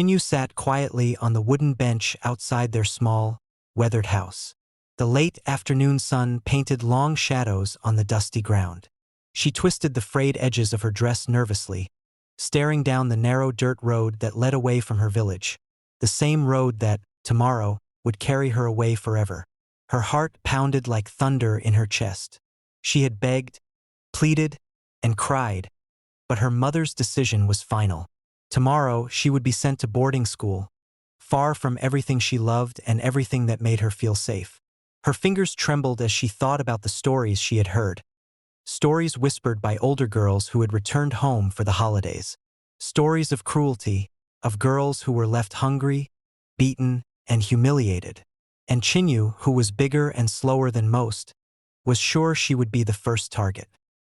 Chinyu sat quietly on the wooden bench outside their small, weathered house. The late afternoon sun painted long shadows on the dusty ground. She twisted the frayed edges of her dress nervously, staring down the narrow dirt road that led away from her village, the same road that, tomorrow, would carry her away forever. Her heart pounded like thunder in her chest. She had begged, pleaded, and cried, but her mother's decision was final. Tomorrow she would be sent to boarding school, far from everything she loved and everything that made her feel safe. Her fingers trembled as she thought about the stories she had heard. Stories whispered by older girls who had returned home for the holidays. Stories of cruelty, of girls who were left hungry, beaten, and humiliated. And Chinyu, who was bigger and slower than most, was sure she would be the first target.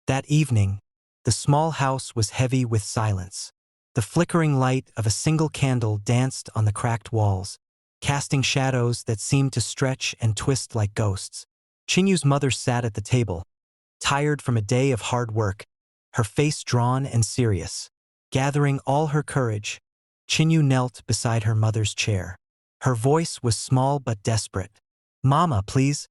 That evening, the small house was heavy with silence. The flickering light of a single candle danced on the cracked walls, casting shadows that seemed to stretch and twist like ghosts. Chinyu's mother sat at the table, tired from a day of hard work, her face drawn and serious. Gathering all her courage, Chinyu knelt beside her mother's chair. Her voice was small but desperate. "Mama, please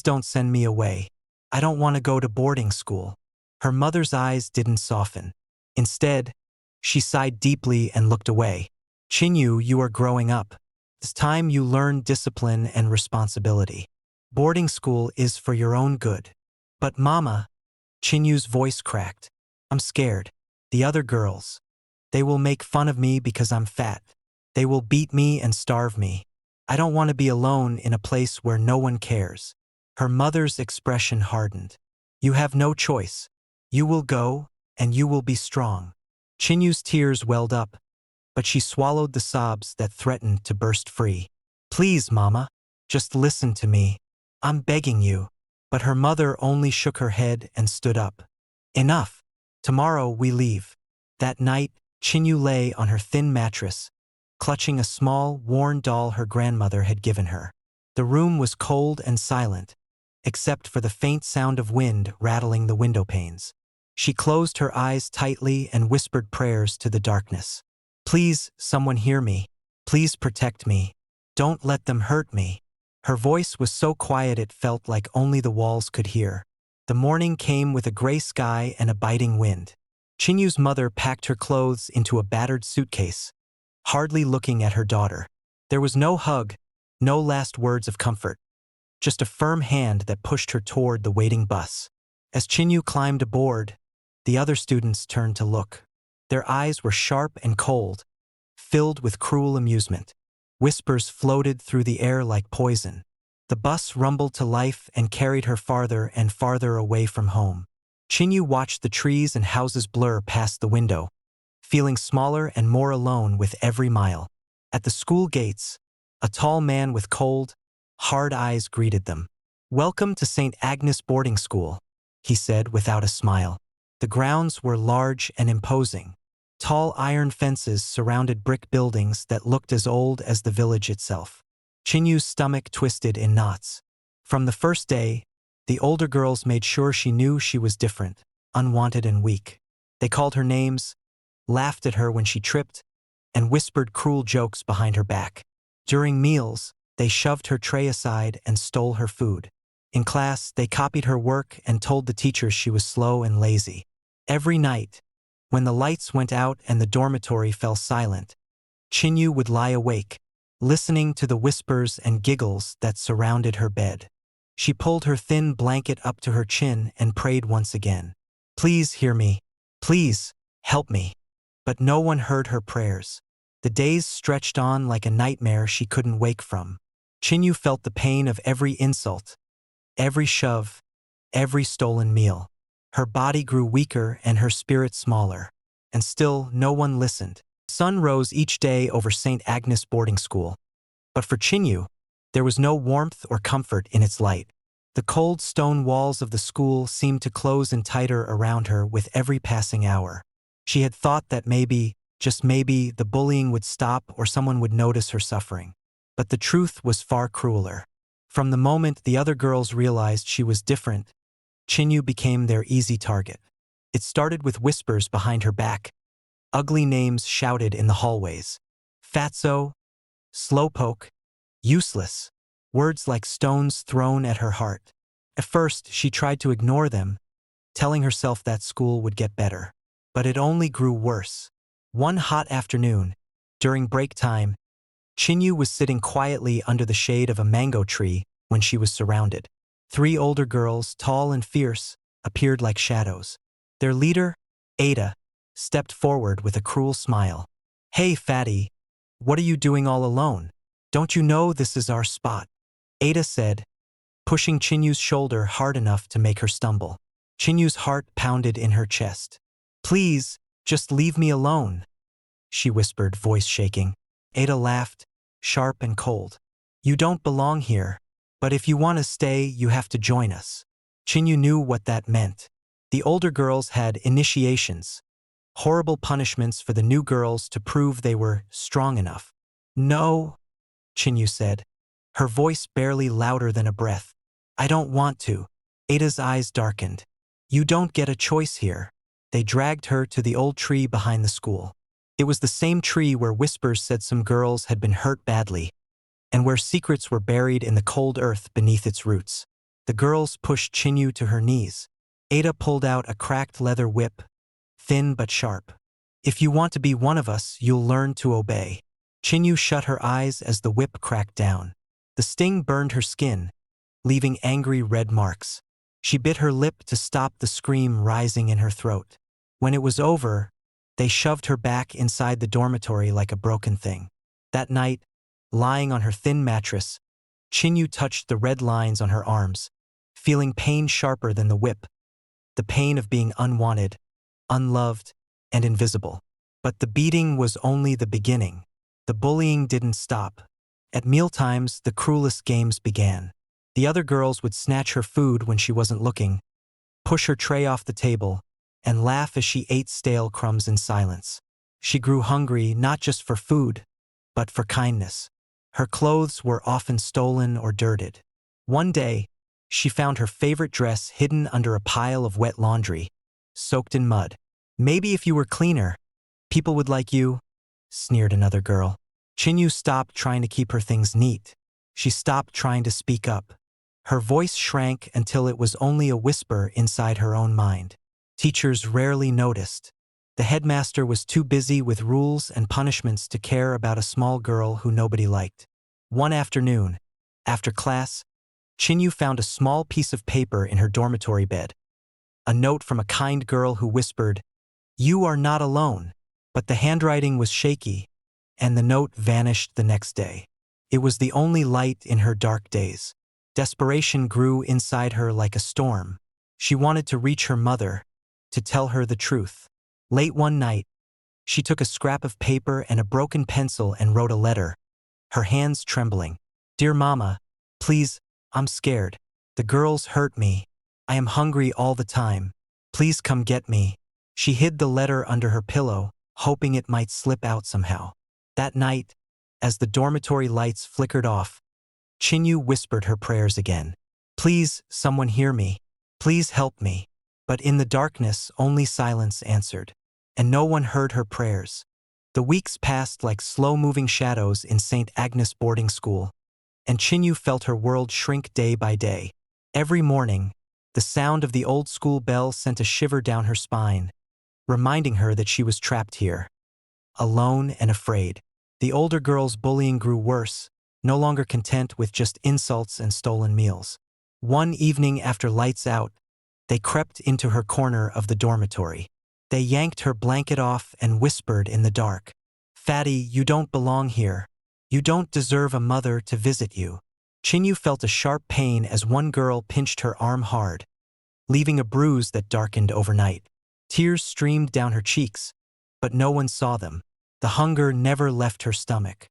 don't send me away. I don't want to go to boarding school." Her mother's eyes didn't soften. Instead, she sighed deeply and looked away. "Chinyu, you are growing up. It's time you learn discipline and responsibility. Boarding school is for your own good." "But Mama," Chinyu's voice cracked, "I'm scared. The other girls. They will make fun of me because I'm fat. They will beat me and starve me. I don't want to be alone in a place where no one cares." Her mother's expression hardened. "You have no choice. You will go, and you will be strong." Chinyu's tears welled up, but she swallowed the sobs that threatened to burst free. "Please, Mama, just listen to me. I'm begging you." But her mother only shook her head and stood up. "Enough. Tomorrow we leave." That night, Chinyu lay on her thin mattress, clutching a small, worn doll her grandmother had given her. The room was cold and silent, except for the faint sound of wind rattling the window panes. She closed her eyes tightly and whispered prayers to the darkness. "Please, someone hear me. Please protect me. Don't let them hurt me." Her voice was so quiet it felt like only the walls could hear. The morning came with a gray sky and a biting wind. Chinyu's mother packed her clothes into a battered suitcase, hardly looking at her daughter. There was no hug, no last words of comfort, just a firm hand that pushed her toward the waiting bus. As Chinyu climbed aboard, the other students turned to look. Their eyes were sharp and cold, filled with cruel amusement. Whispers floated through the air like poison. The bus rumbled to life and carried her farther and farther away from home. Chinyu watched the trees and houses blur past the window, feeling smaller and more alone with every mile. At the school gates, a tall man with cold, hard eyes greeted them. "Welcome to St. Agnes Boarding School," he said without a smile. The grounds were large and imposing. Tall iron fences surrounded brick buildings that looked as old as the village itself. Chinyu's stomach twisted in knots. From the first day, the older girls made sure she knew she was different, unwanted and weak. They called her names, laughed at her when she tripped, and whispered cruel jokes behind her back. During meals, they shoved her tray aside and stole her food. In class, they copied her work and told the teachers she was slow and lazy. Every night, when the lights went out and the dormitory fell silent, Chinyu would lie awake, listening to the whispers and giggles that surrounded her bed. She pulled her thin blanket up to her chin and prayed once again. "Please hear me. Please, help me." But no one heard her prayers. The days stretched on like a nightmare she couldn't wake from. Chinyu felt the pain of every insult, every shove, every stolen meal. Her body grew weaker and her spirit smaller. And still, no one listened. Sun rose each day over St. Agnes Boarding School. But for Chinyu, there was no warmth or comfort in its light. The cold stone walls of the school seemed to close in tighter around her with every passing hour. She had thought that maybe, just maybe, the bullying would stop or someone would notice her suffering. But the truth was far crueler. From the moment the other girls realized she was different, Chinyu became their easy target. It started with whispers behind her back, ugly names shouted in the hallways, Fatso, slowpoke, useless. Words like stones thrown at her heart. At first, she tried to ignore them, telling herself that school would get better. But it only grew worse. One hot afternoon, during break time, Chinyu was sitting quietly under the shade of a mango tree when she was surrounded. Three older girls, tall and fierce, appeared like shadows. Their leader, Ada, stepped forward with a cruel smile. "Hey, fatty, what are you doing all alone? Don't you know this is our spot?" Ada said, pushing Chinyu's shoulder hard enough to make her stumble. Chinyu's heart pounded in her chest. "Please, just leave me alone," she whispered, voice shaking. Ada laughed, sharp and cold. "You don't belong here, but if you want to stay, you have to join us." Chinyu knew what that meant. The older girls had initiations, horrible punishments for the new girls to prove they were strong enough. "No," Chinyu said, her voice barely louder than a breath. "I don't want to." Ada's eyes darkened. "You don't get a choice here." They dragged her to the old tree behind the school. It was the same tree where whispers said some girls had been hurt badly, and where secrets were buried in the cold earth beneath its roots. The girls pushed Chinyu to her knees. Ada pulled out a cracked leather whip, thin but sharp. "If you want to be one of us, you'll learn to obey." Chinyu shut her eyes as the whip cracked down. The sting burned her skin, leaving angry red marks. She bit her lip to stop the scream rising in her throat. When it was over, they shoved her back inside the dormitory like a broken thing. That night, lying on her thin mattress, Chinyu touched the red lines on her arms, feeling pain sharper than the whip, the pain of being unwanted, unloved, and invisible. But the beating was only the beginning. The bullying didn't stop. At mealtimes, the cruelest games began. The other girls would snatch her food when she wasn't looking, push her tray off the table, and laugh as she ate stale crumbs in silence. She grew hungry not just for food, but for kindness. Her clothes were often stolen or dirted. One day, she found her favorite dress hidden under a pile of wet laundry, soaked in mud. "Maybe if you were cleaner, people would like you," sneered another girl. Chinyu stopped trying to keep her things neat. She stopped trying to speak up. Her voice shrank until it was only a whisper inside her own mind. Teachers rarely noticed. The headmaster was too busy with rules and punishments to care about a small girl who nobody liked. One afternoon, after class, Chinyu found a small piece of paper in her dormitory bed. A note from a kind girl who whispered, "You are not alone." But the handwriting was shaky, and the note vanished the next day. It was the only light in her dark days. Desperation grew inside her like a storm. She wanted to reach her mother, to tell her the truth. Late one night, she took a scrap of paper and a broken pencil and wrote a letter, her hands trembling. "Dear Mama, please, I'm scared. The girls hurt me. I am hungry all the time. Please come get me." She hid the letter under her pillow, hoping it might slip out somehow. That night, as the dormitory lights flickered off, Chinyu whispered her prayers again. "Please, someone hear me. Please help me." But in the darkness, only silence answered, and no one heard her prayers. The weeks passed like slow-moving shadows in St. Agnes boarding school, and Chinyu felt her world shrink day by day. Every morning, the sound of the old school bell sent a shiver down her spine, reminding her that she was trapped here, alone and afraid. The older girls' bullying grew worse, no longer content with just insults and stolen meals. One evening after lights out, they crept into her corner of the dormitory. They yanked her blanket off and whispered in the dark, "Fatty, you don't belong here. You don't deserve a mother to visit you." Chinyu felt a sharp pain as one girl pinched her arm hard, leaving a bruise that darkened overnight. Tears streamed down her cheeks, but no one saw them. The hunger never left her stomach.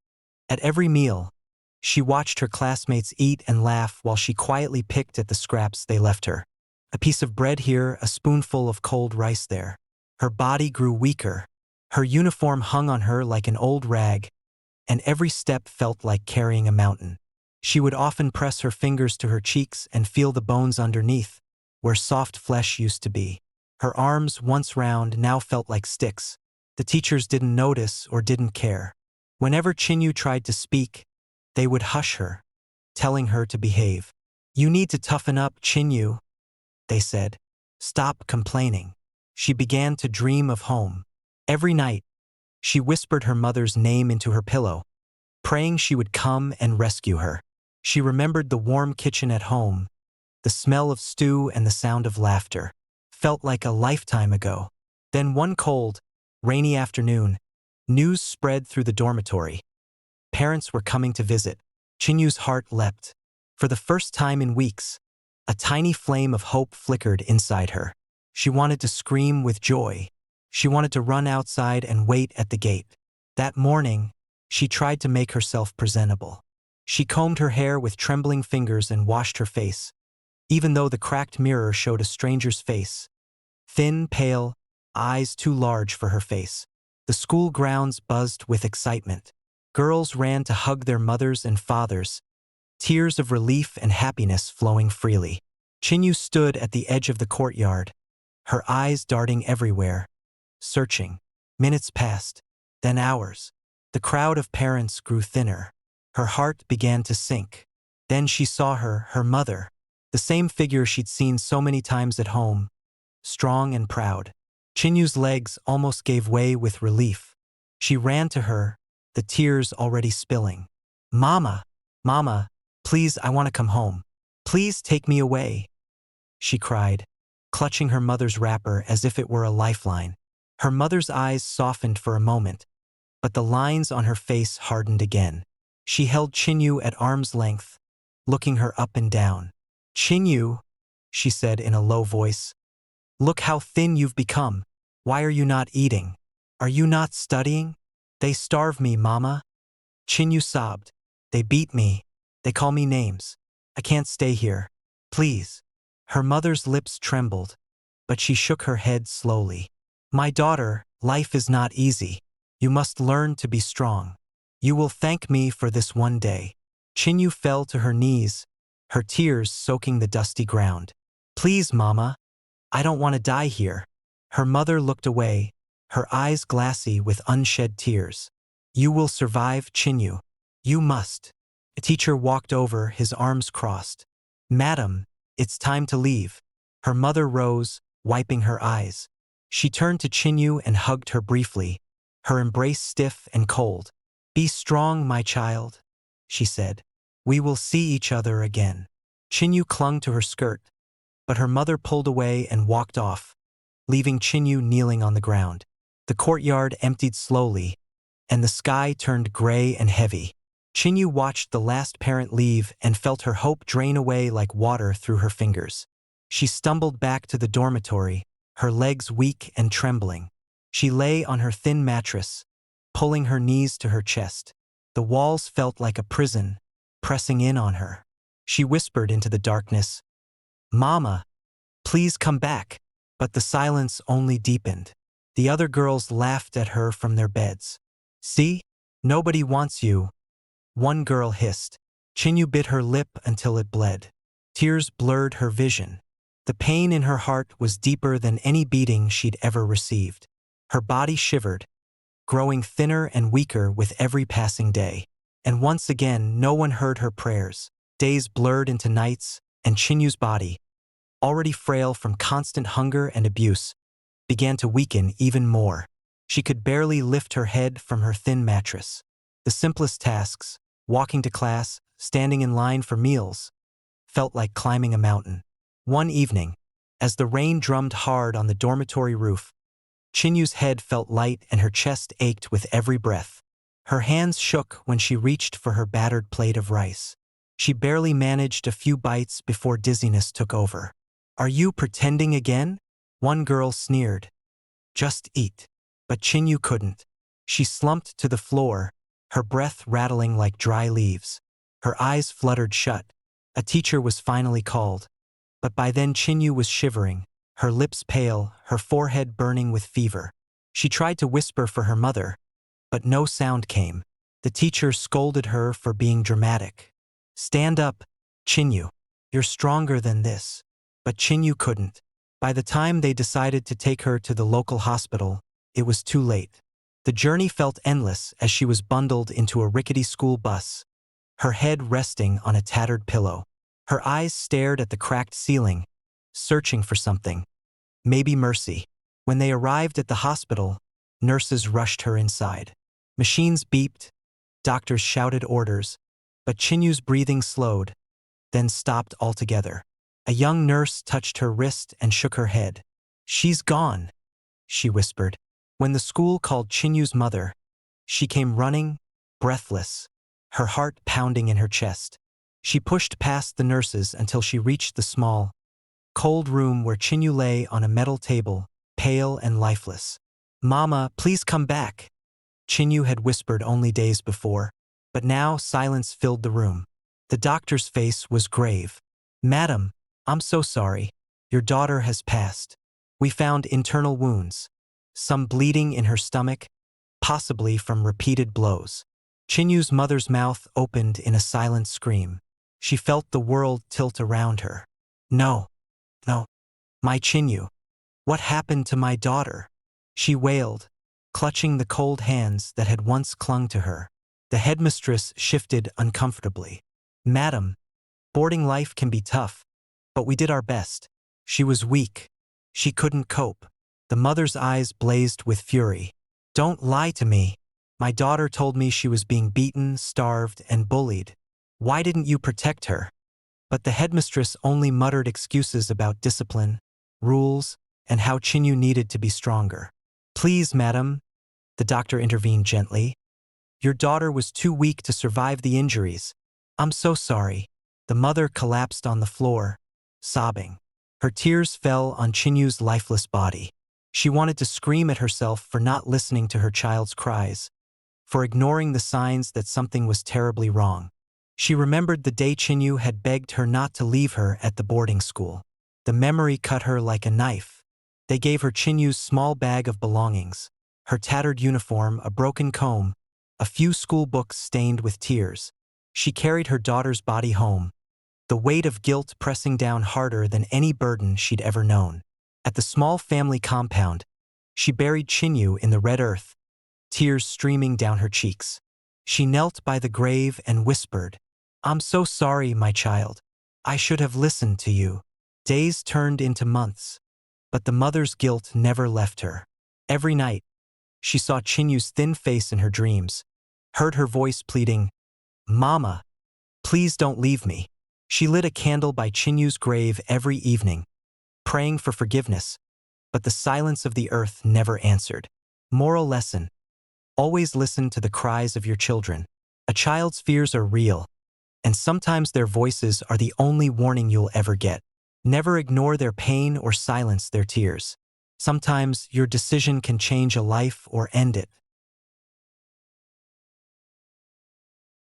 At every meal, she watched her classmates eat and laugh while she quietly picked at the scraps they left her. A piece of bread here, a spoonful of cold rice there. Her body grew weaker. Her uniform hung on her like an old rag, and every step felt like carrying a mountain. She would often press her fingers to her cheeks and feel the bones underneath, where soft flesh used to be. Her arms, once round, now felt like sticks. The teachers didn't notice or didn't care. Whenever Chinyu tried to speak, they would hush her, telling her to behave. You need to toughen up, Chinyu, they said. Stop complaining. She began to dream of home. Every night, she whispered her mother's name into her pillow, praying she would come and rescue her. She remembered the warm kitchen at home, the smell of stew and the sound of laughter. Felt like a lifetime ago. Then one cold, rainy afternoon, news spread through the dormitory. Parents were coming to visit. Chinyu's heart leapt. For the first time in weeks, a tiny flame of hope flickered inside her. She wanted to scream with joy. She wanted to run outside and wait at the gate. That morning, she tried to make herself presentable. She combed her hair with trembling fingers and washed her face, even though the cracked mirror showed a stranger's face. Thin, pale, eyes too large for her face. The school grounds buzzed with excitement. Girls ran to hug their mothers and fathers, tears of relief and happiness flowing freely. Chinyu stood at the edge of the courtyard, her eyes darting everywhere, searching. Minutes passed, then hours. The crowd of parents grew thinner. Her heart began to sink. Then she saw her mother, the same figure she'd seen so many times at home, strong and proud. Chinyu's legs almost gave way with relief. She ran to her, the tears already spilling. Mama, Mama, please, I want to come home. Please take me away, she cried, clutching her mother's wrapper as if it were a lifeline. Her mother's eyes softened for a moment, but the lines on her face hardened again. She held Chinyu at arm's length, looking her up and down. Chinyu, she said in a low voice, look how thin you've become. Why are you not eating? Are you not studying? They starve me, Mama. Chinyu sobbed. They beat me. They call me names. I can't stay here. Please. Her mother's lips trembled, but she shook her head slowly. My daughter, life is not easy. You must learn to be strong. You will thank me for this one day. Chinyu fell to her knees, her tears soaking the dusty ground. Please, Mama. I don't want to die here. Her mother looked away, her eyes glassy with unshed tears. You will survive, Chinyu. You must. A teacher walked over, his arms crossed. Madam, it's time to leave. Her mother rose, wiping her eyes. She turned to Chinyu and hugged her briefly, her embrace stiff and cold. Be strong, my child, she said. We will see each other again. Chinyu clung to her skirt, but her mother pulled away and walked off, leaving Chinyu kneeling on the ground. The courtyard emptied slowly, and the sky turned gray and heavy. Chinyu watched the last parent leave and felt her hope drain away like water through her fingers. She stumbled back to the dormitory, her legs weak and trembling. She lay on her thin mattress, pulling her knees to her chest. The walls felt like a prison, pressing in on her. She whispered into the darkness, Mama, please come back. But the silence only deepened. The other girls laughed at her from their beds. See? Nobody wants you, one girl hissed. Chinyu bit her lip until it bled. Tears blurred her vision. The pain in her heart was deeper than any beating she'd ever received. Her body shivered, growing thinner and weaker with every passing day. And once again, no one heard her prayers. Days blurred into nights, and Chinyu's body, already frail from constant hunger and abuse, began to weaken even more. She could barely lift her head from her thin mattress. The simplest tasks, walking to class, standing in line for meals, felt like climbing a mountain. One evening, as the rain drummed hard on the dormitory roof, Chinyu's head felt light and her chest ached with every breath. Her hands shook when she reached for her battered plate of rice. She barely managed a few bites before dizziness took over. Are you pretending again? One girl sneered. Just eat. But Chinyu couldn't. She slumped to the floor, her breath rattling like dry leaves. Her eyes fluttered shut. A teacher was finally called. But by then Chinyu was shivering, her lips pale, her forehead burning with fever. She tried to whisper for her mother, but no sound came. The teacher scolded her for being dramatic. Stand up, Chinyu. You're stronger than this. But Chinyu couldn't. By the time they decided to take her to the local hospital, it was too late. The journey felt endless as she was bundled into a rickety school bus, her head resting on a tattered pillow. Her eyes stared at the cracked ceiling, searching for something. Maybe mercy. When they arrived at the hospital, nurses rushed her inside. Machines beeped, doctors shouted orders, but Chinyu's breathing slowed, then stopped altogether. A young nurse touched her wrist and shook her head. "She's gone," she whispered. When the school called Chinyu's mother, she came running, breathless, her heart pounding in her chest. She pushed past the nurses until she reached the small, cold room where Chinyu lay on a metal table, pale and lifeless. "Mama, please come back," Chinyu had whispered only days before, but now silence filled the room. The doctor's face was grave. "Madam, I'm so sorry. Your daughter has passed. We found internal wounds, some bleeding in her stomach, possibly from repeated blows." Chinyu's mother's mouth opened in a silent scream. She felt the world tilt around her. "No, no, my Chinyu. What happened to my daughter?" she wailed, clutching the cold hands that had once clung to her. The headmistress shifted uncomfortably. "Madam, boarding life can be tough, but we did our best." She was weak. She couldn't cope. The mother's eyes blazed with fury. "Don't lie to me. My daughter told me she was being beaten, starved, and bullied. Why didn't you protect her?" But the headmistress only muttered excuses about discipline, rules, and how Chinyu needed to be stronger. "Please, madam," the doctor intervened gently. "Your daughter was too weak to survive the injuries. I'm so sorry." The mother collapsed on the floor, sobbing. Her tears fell on Chinyu's lifeless body. She wanted to scream at herself for not listening to her child's cries, for ignoring the signs that something was terribly wrong. She remembered the day Chinyu had begged her not to leave her at the boarding school. The memory cut her like a knife. They gave her Chinyu's small bag of belongings, her tattered uniform, a broken comb, a few school books stained with tears. She carried her daughter's body home, the weight of guilt pressing down harder than any burden she'd ever known. At the small family compound, she buried Chinyu in the red earth, tears streaming down her cheeks. She knelt by the grave and whispered, "I'm so sorry, my child. I should have listened to you." Days turned into months, but the mother's guilt never left her. Every night, she saw Chinyu's thin face in her dreams, heard her voice pleading, "Mama, please don't leave me." She lit a candle by Chinyu's grave every evening, praying for forgiveness, but the silence of the earth never answered. Moral lesson: always listen to the cries of your children. A child's fears are real, and sometimes their voices are the only warning you'll ever get. Never ignore their pain or silence their tears. Sometimes your decision can change a life or end it.